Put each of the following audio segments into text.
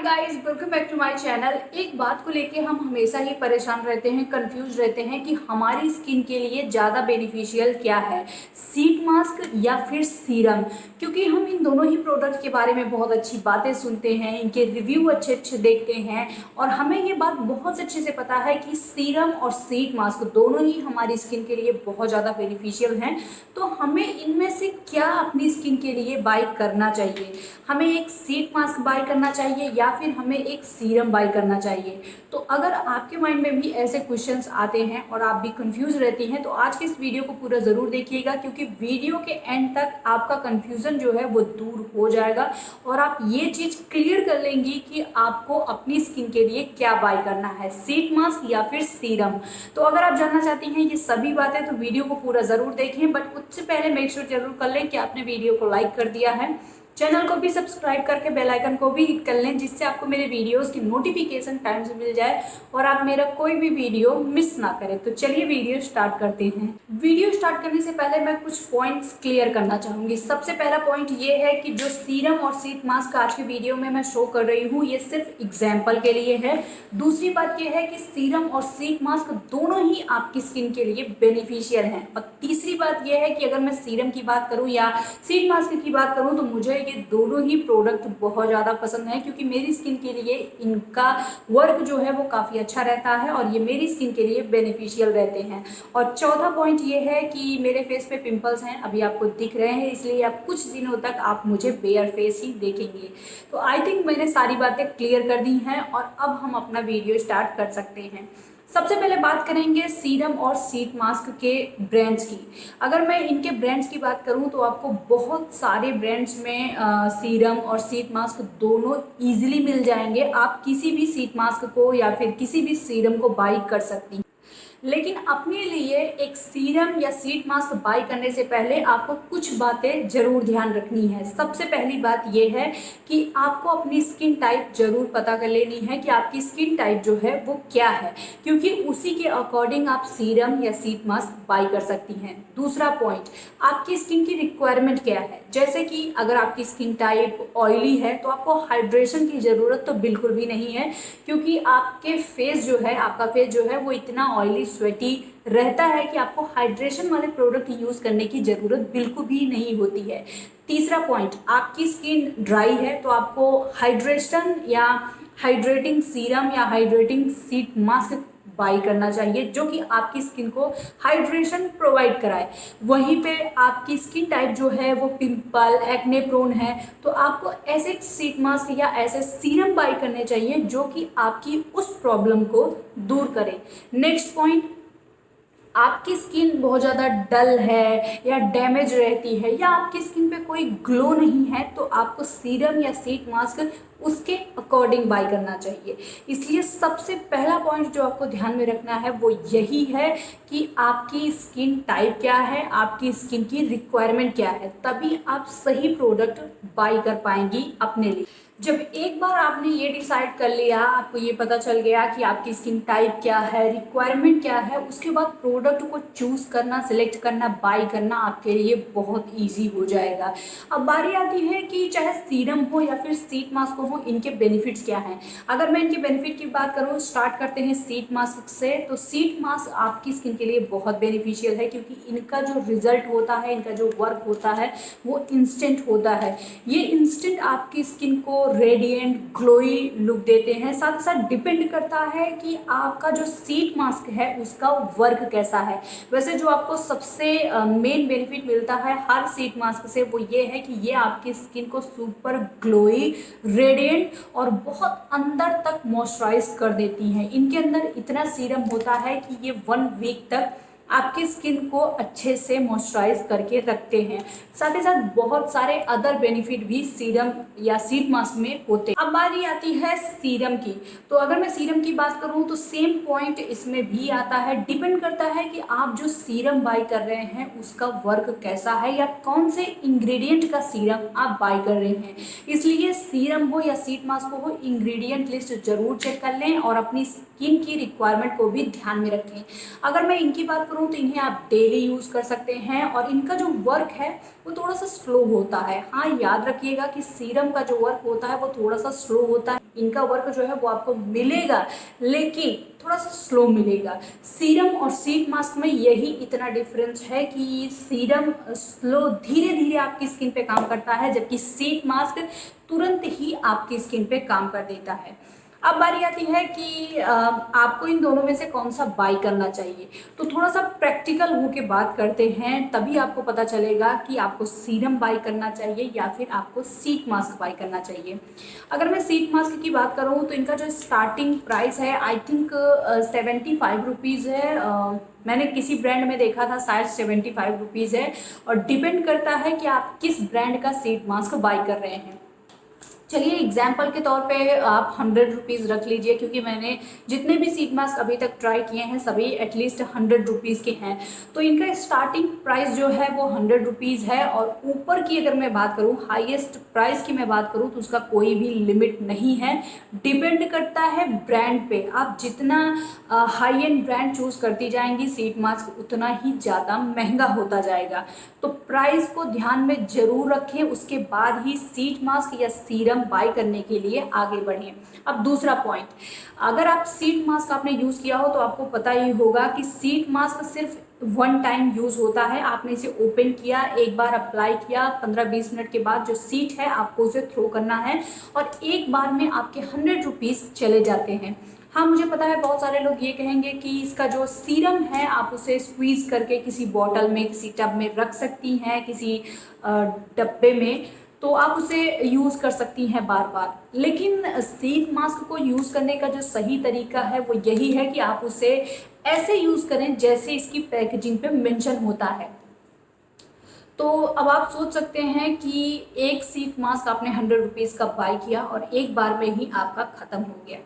Guys, welcome back to my channel. एक बात को लेके हम हमेशा ही परेशान रहते हैं, कंफ्यूज रहते हैं कि हमारी स्किन के लिए ज़्यादा बेनिफिशियल क्या है, शीट मास्क या फिर सीरम। क्योंकि हम इन दोनों ही प्रोडक्ट के बारे में बहुत अच्छी बातें सुनते हैं, इनके रिव्यू अच्छे अच्छे देखते हैं और हमें ये बात बहुत अच्छे से पता है कि सीरम और शीट मास्क दोनों ही हमारी स्किन के लिए बहुत ज़्यादा बेनिफिशियल हैं। तो हमें इनमें से क्या अपनी स्किन के लिए बाय करना चाहिए? हमें एक शीट मास्क बाय करना चाहिए या फिर हमें एक सीरम बाय करना चाहिए? तो अगर आपके माइंड में भी ऐसे क्वेश्चंस आते हैं और आप भी कंफ्यूज रहती हैं तो आज के इस वीडियो को पूरा ज़रूर देखिएगा, क्योंकि वीडियो के एंड तक आपका कंफ्यूजन जो है वो दूर हो जाएगा और आप ये चीज़ क्लियर कर लेंगी कि आपको अपनी स्किन के लिए क्या बाय करना है, शीट मास्क या फिर सीरम। तो अगर आप जानना चाहती हैं ये सभी बातें तो वीडियो को पूरा ज़रूर देखें, बट उससे पहले मेक श्योर जरूर कर लें कि आपने वीडियो को लाइक कर दिया है, चैनल को भी सब्सक्राइब करके बेल आइकन को भी हिट कर लें, जिससे आपको मेरे वीडियोस की नोटिफिकेशन टाइम से मिल जाए और आप मेरा कोई भी वीडियो मिस ना करें। तो चलिए वीडियो स्टार्ट करते हैं। वीडियो स्टार्ट करने से पहले मैं कुछ पॉइंट्स क्लियर करना चाहूँगी। सबसे पहला पॉइंट ये है कि जो सीरम और शीट मास्क आज की वीडियो में मैं शो कर रही हूँ ये सिर्फ एग्जाम्पल के लिए है। दूसरी बात यह है कि सीरम और शीट मास्क दोनों ही आपकी स्किन के लिए बेनिफिशियल हैं। और तीसरी बात यह है कि अगर मैं सीरम की बात करूँ या शीट मास्क की बात करूँ तो मुझे ये दोनों ही प्रोडक्ट बहुत ज़्यादा पसंद है, क्योंकि मेरी स्किन के लिए इनका वर्क जो है वो काफ़ी अच्छा रहता है और ये मेरी स्किन के लिए बेनिफिशियल रहते हैं। और चौथा पॉइंट ये है कि मेरे फेस पे पिंपल्स हैं, अभी आपको दिख रहे हैं, इसलिए आप कुछ दिनों तक आप मुझे बेयर फेस ही देखेंगे। तो आई थिंक मैंने सारी बातें क्लियर कर दी हैं और अब हम अपना वीडियो स्टार्ट कर सकते हैं। सबसे पहले बात करेंगे सीरम और शीट मास्क के ब्रांड्स की। अगर मैं इनके ब्रांड्स की बात करूं तो आपको बहुत सारे ब्रांड्स में सीरम और शीट मास्क दोनों इजीली मिल जाएंगे। आप किसी भी शीट मास्क को या फिर किसी भी सीरम को बाई कर सकती हैं। लेकिन अपने लिए एक सीरम या शीट मास्क बाय करने से पहले आपको कुछ बातें जरूर ध्यान रखनी है। सबसे पहली बात यह है कि आपको अपनी स्किन टाइप जरूर पता कर लेनी है कि आपकी स्किन टाइप जो है वो क्या है, क्योंकि उसी के अकॉर्डिंग आप सीरम या शीट मास्क बाय कर सकती हैं। दूसरा पॉइंट, आपकी स्किन की रिक्वायरमेंट क्या है। जैसे कि अगर आपकी स्किन टाइप ऑयली है तो आपको हाइड्रेशन की ज़रूरत तो बिल्कुल भी नहीं है, क्योंकि आपके फेस जो है, आपका फेस जो है वो इतना ऑयली स्वेटी रहता है कि आपको हाइड्रेशन वाले प्रोडक्ट यूज़ करने की ज़रूरत बिल्कुल भी नहीं होती है। तीसरा पॉइंट, आपकी स्किन ड्राई है तो आपको हाइड्रेशन या हाइड्रेटिंग सीरम या हाइड्रेटिंग शीट मास्क बाई करना चाहिए, जो कि आपकी स्किन को हाइड्रेशन प्रोवाइड कराए। वहीं पे आपकी स्किन टाइप जो है वो पिंपल एक्ने प्रोन है तो आपको ऐसे शीट मास्क या ऐसे सीरम बाई करने चाहिए जो कि आपकी उस प्रॉब्लम को दूर करे। नेक्स्ट पॉइंट, आपकी स्किन बहुत ज़्यादा डल है या डैमेज रहती है या आपकी स्किन पे कोई ग्लो नहीं है तो आपको सीरम या शीट मास्क उसके अकॉर्डिंग बाय करना चाहिए। इसलिए सबसे पहला पॉइंट जो आपको ध्यान में रखना है वो यही है कि आपकी स्किन टाइप क्या है, आपकी स्किन की रिक्वायरमेंट क्या है, तभी आप सही प्रोडक्ट बाय कर पाएंगी अपने लिए। जब एक बार आपने ये डिसाइड कर लिया, आपको ये पता चल गया कि आपकी स्किन टाइप क्या है, रिक्वायरमेंट क्या है, उसके बाद प्रोडक्ट को चूज़ करना, सिलेक्ट करना, बाय करना आपके लिए बहुत इजी हो जाएगा। अब बारी आती है कि चाहे सीरम हो या फिर शीट मास्क हो, इनके बेनिफिट्स क्या हैं। अगर मैं इनके बेनिफिट की बात करूँ, स्टार्ट करते हैं शीट मास्क से। तो शीट मास्क आपकी स्किन के लिए बहुत बेनिफिशियल है, क्योंकि इनका जो रिजल्ट होता है, इनका जो वर्क होता है वो इंस्टेंट होता है। ये इंस्टेंट आपकी स्किन को रेडिएंट ग्लोई लुक देते हैं। साथ ही साथ डिपेंड करता है कि आपका जो शीट मास्क है उसका वर्क कैसा है। वैसे जो आपको सबसे मेन बेनिफिट मिलता है हर शीट मास्क से वो ये है कि ये आपकी स्किन को सुपर ग्लोई, रेडिएंट और बहुत अंदर तक मॉइस्चराइज कर देती हैं। इनके अंदर इतना सीरम होता है कि ये 1 वीक तक आपकी स्किन को अच्छे से मॉइस्चराइज करके रखते हैं। साथ ही साथ बहुत सारे अदर बेनिफिट भी सीरम या शीट मास्क में होते हैं। अब बारी आती है सीरम की। तो अगर मैं सीरम की बात करूं तो सेम पॉइंट इसमें भी आता है। डिपेंड करता है कि आप जो सीरम बाय कर रहे हैं उसका वर्क कैसा है या कौन से इंग्रेडिएंट का सीरम आप बाय कर रहे हैं। इसलिए सीरम हो या शीट मास्क हो, इंग्रेडिएंट लिस्ट जरूर चेक कर लें और अपनी स्किन की रिक्वायरमेंट को भी ध्यान में रखें। अगर मैं इनकी बात करूँ करूँ तो इन्हें आप डेली यूज़ कर सकते हैं और इनका जो वर्क है वो थोड़ा सा स्लो होता है। हाँ, याद रखिएगा कि सीरम का जो वर्क होता है वो थोड़ा सा स्लो होता है। इनका वर्क जो है वो आपको मिलेगा लेकिन थोड़ा सा स्लो मिलेगा। सीरम और शीट मास्क में यही इतना डिफरेंस है कि सीरम स्लो धीरे धीरे आपकी स्किन पे काम करता है, जबकि शीट मास्क तुरंत ही आपकी स्किन पे काम कर देता है। अब बारी आती है कि आपको इन दोनों में से कौन सा बाई करना चाहिए। तो थोड़ा सा प्रैक्टिकल होके बात करते हैं, तभी आपको पता चलेगा कि आपको सीरम बाई करना चाहिए या फिर आपको शीट मास्क बाई करना चाहिए। अगर मैं शीट मास्क की बात करूँ तो इनका जो स्टार्टिंग प्राइस है आई थिंक 75 रुपीज़ है। मैंने किसी ब्रांड में देखा था शायद 75 रुपीज़ है, और डिपेंड करता है कि आप किस ब्रांड का शीट मास्क बाई कर रहे हैं। चलिए एग्जाम्पल के तौर पे आप 100 रुपीज़ रख लीजिए, क्योंकि मैंने जितने भी शीट मास्क अभी तक ट्राई किए हैं सभी एटलीस्ट 100 रुपीज़ के हैं। तो इनका स्टार्टिंग प्राइस जो है वो 100 रुपीज़ है, और ऊपर की अगर मैं बात करूँ, हाईएस्ट प्राइस की मैं बात करूँ, तो उसका कोई भी लिमिट नहीं है। डिपेंड करता है ब्रांड पे। आप जितना हाई एंड ब्रांड चूज़ करती जाएंगी शीट मास्क उतना ही ज़्यादा महंगा होता जाएगा। तो प्राइस को ध्यान में ज़रूर रखें, उसके बाद ही शीट मास्क या सीरम बाय करने के लिए आगे बढ़ें। अब दूसरा पॉइंट, अगर आप शीट मास्क आपने यूज़ किया हो तो आपको पता ही होगा कि शीट मास्क सिर्फ वन टाइम यूज़ होता है। आपने इसे ओपन किया, एक बार अप्लाई किया, 15-20 मिनट के बाद जो शीट है आपको उसे थ्रो करना है, और एक बार में आपके 100 रुपीज़ चले जाते हैं। हाँ, मुझे पता है बहुत सारे लोग ये कहेंगे कि इसका जो सीरम है आप उसे स्क्वीज़ करके किसी बॉटल में, किसी टब में रख सकती हैं, किसी डब्बे में, तो आप उसे यूज़ कर सकती हैं बार बार। लेकिन शीट मास्क को यूज़ करने का जो सही तरीका है वो यही है कि आप उसे ऐसे यूज़ करें जैसे इसकी पैकेजिंग पे मेंशन होता है। तो अब आप सोच सकते हैं कि एक शीट मास्क आपने 100 रुपीज़ का बाई किया और एक बार में ही आपका ख़त्म हो गया।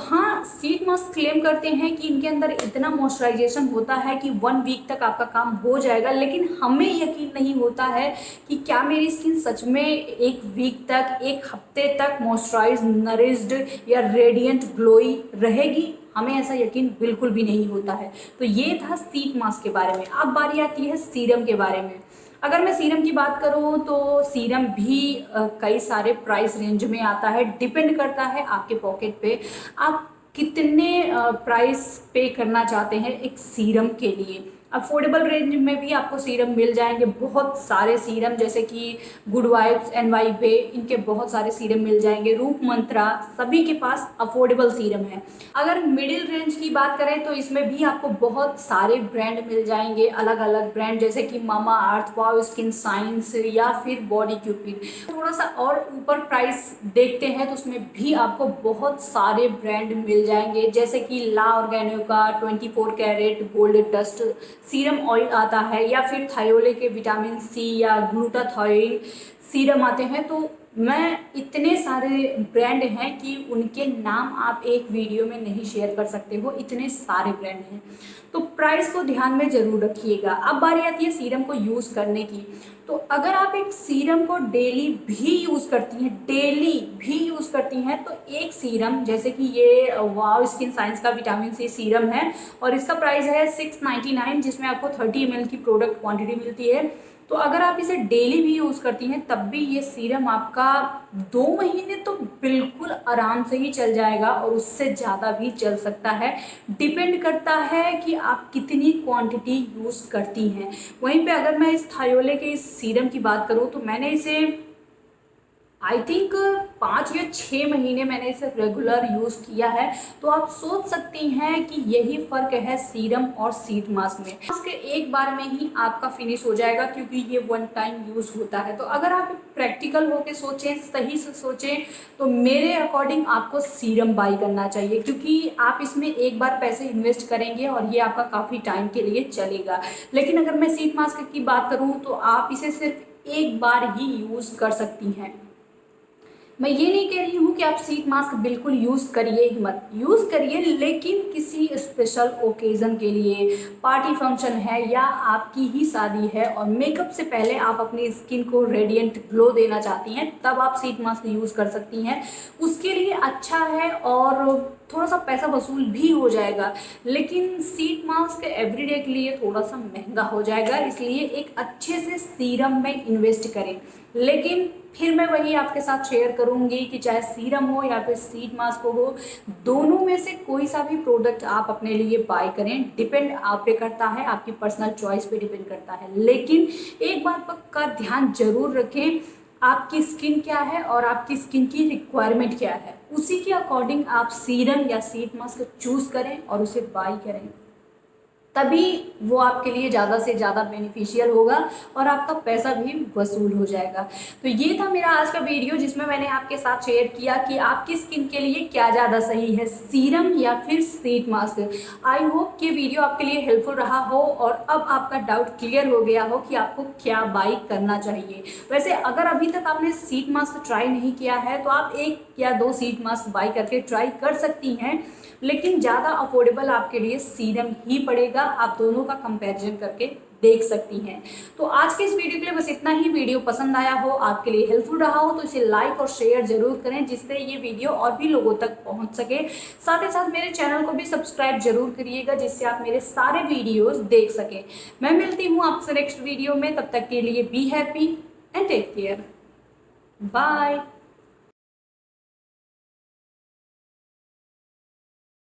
हाँ, शीट मास्क क्लेम करते हैं कि इनके अंदर इतना मॉइस्चराइजेशन होता है कि 1 वीक तक आपका काम हो जाएगा, लेकिन हमें यकीन नहीं होता है कि क्या मेरी स्किन सच में 1 वीक तक, 1 हफ्ते तक मॉइस्चराइज, नरिश्ड या रेडिएंट ग्लोई रहेगी। हमें ऐसा यकीन बिल्कुल भी नहीं होता है। तो ये था शीट मास्क के बारे में। अब बारी आती है सीरम के बारे में। अगर मैं सीरम की बात करूं तो सीरम भी कई सारे प्राइस रेंज में आता है। डिपेंड करता है आपके पॉकेट पे, आप कितने प्राइस पे करना चाहते हैं एक सीरम के लिए। अफोर्डेबल रेंज में भी आपको सीरम मिल जाएंगे, बहुत सारे सीरम, जैसे कि गुड वाइब्स, एनवाई बे, इनके बहुत सारे सीरम मिल जाएंगे। रूप मंत्रा, सभी के पास अफोर्डेबल सीरम है। अगर मिडिल रेंज की बात करें तो इसमें भी आपको बहुत सारे ब्रांड मिल जाएंगे, अलग अलग ब्रांड, जैसे कि मामा अर्थ, वाओ स्किन साइंस या फिर बॉडी क्यूपिड। थोड़ा सा और ऊपर प्राइस देखते हैं तो उसमें भी आपको बहुत सारे ब्रांड मिल जाएंगे, जैसे कि ला ऑर्गेनो का 24 carat gold dust serum oil आता है, या फिर थायोले के विटामिन सी या ग्लूटाथायोन सीरम आते हैं। तो मैं इतने सारे ब्रांड हैं कि उनके नाम आप एक वीडियो में नहीं शेयर कर सकते हो, इतने सारे ब्रांड हैं। तो प्राइस को ध्यान में ज़रूर रखिएगा। अब बारी आती है सीरम को यूज़ करने की। तो अगर आप एक सीरम को डेली भी यूज़ करती हैं, तो एक सीरम, जैसे कि ये वाव स्किन साइंस का विटामिन सी सीरम है और इसका प्राइस है 699, जिसमें आपको 30 ml की प्रोडक्ट क्वांटिटी मिलती है। तो अगर आप इसे डेली भी यूज़ करती हैं तब भी ये सीरम आपका 2 महीने तो बिल्कुल आराम से ही चल जाएगा, और उससे ज़्यादा भी चल सकता है। डिपेंड करता है कि आप कितनी क्वांटिटी यूज़ करती हैं। वहीं पे अगर मैं इस थायोले के इस सीरम की बात करूँ तो मैंने इसे आई थिंक 5 या 6 महीने मैंने इसे रेगुलर यूज़ किया है। तो आप सोच सकती हैं कि यही फ़र्क है सीरम और शीट मास्क में। मास्क एक बार में ही आपका फिनिश हो जाएगा, क्योंकि ये वन टाइम यूज़ होता है। तो अगर आप प्रैक्टिकल होकर सोचें, सही से सोचें, तो मेरे अकॉर्डिंग आपको सीरम बाई करना चाहिए, क्योंकि आप इसमें एक बार पैसे इन्वेस्ट करेंगे और ये आपका काफ़ी टाइम के लिए चलेगा। लेकिन अगर मैं शीट मास्क की बात करूँ तो आप इसे सिर्फ एक बार ही यूज़ कर सकती हैं। मैं ये नहीं कह रही हूँ कि आप शीट मास्क बिल्कुल यूज़ करिए ही मत, यूज़ करिए, लेकिन किसी स्पेशल ओकेज़न के लिए, पार्टी फंक्शन है या आपकी ही शादी है और मेकअप से पहले आप अपनी स्किन को रेडिएंट ग्लो देना चाहती हैं, तब आप शीट मास्क यूज़ कर सकती हैं। उसके लिए अच्छा है और थोड़ा सा पैसा वसूल भी हो जाएगा, लेकिन शीट मास्क एवरीडे के लिए थोड़ा सा महंगा हो जाएगा, इसलिए एक अच्छे से सीरम में इन्वेस्ट करें। लेकिन फिर मैं वही आपके साथ शेयर करूंगी कि चाहे सीरम हो या फिर शीट मास्क हो, दोनों में से कोई सा भी प्रोडक्ट आप अपने लिए बाय करें, डिपेंड आप पे करता है, आपकी पर्सनल चॉइस पे डिपेंड करता है। लेकिन एक बात का ध्यान जरूर रखें, आपकी स्किन क्या है और आपकी स्किन की रिक्वायरमेंट क्या है, उसी के अकॉर्डिंग आप सीरम या शीट मास्क चूज करें और उसे बाय करें, तभी वो आपके लिए ज़्यादा से ज़्यादा बेनिफिशियल होगा और आपका पैसा भी वसूल हो जाएगा। तो ये था मेरा आज का वीडियो, जिसमें मैंने आपके साथ शेयर किया कि आपकी स्किन के लिए क्या ज़्यादा सही है, सीरम या फिर शीट मास्क। आई होप कि वीडियो आपके लिए हेल्पफुल रहा हो और अब आपका डाउट क्लियर हो गया हो कि आपको क्या बाई करना चाहिए। वैसे अगर अभी तक आपने शीट मास्क ट्राई नहीं किया है तो आप 1 या 2 शीट मास्क बाई करके ट्राई कर सकती हैं, लेकिन ज़्यादा अफोर्डेबल आपके लिए सीरम ही पड़ेगा। आप दोनों का कंपैरिजन करके देख सकती हैं। तो आज के इस वीडियो के लिए बस इतना ही। वीडियो पसंद आया हो, आपके लिए हेल्पफुल रहा हो, तो इसे लाइक और शेयर जरूर करें, जिससे ये वीडियो और भी लोगों तक पहुंच सके। साथ ही साथ मेरे चैनल को भी सब्सक्राइब जरूर करिएगा, जिससे आप मेरे सारे वीडियोस देख सकें। मैं मिलती हूँ आपसे नेक्स्ट वीडियो में, तब तक के लिए be happy and take care. Bye.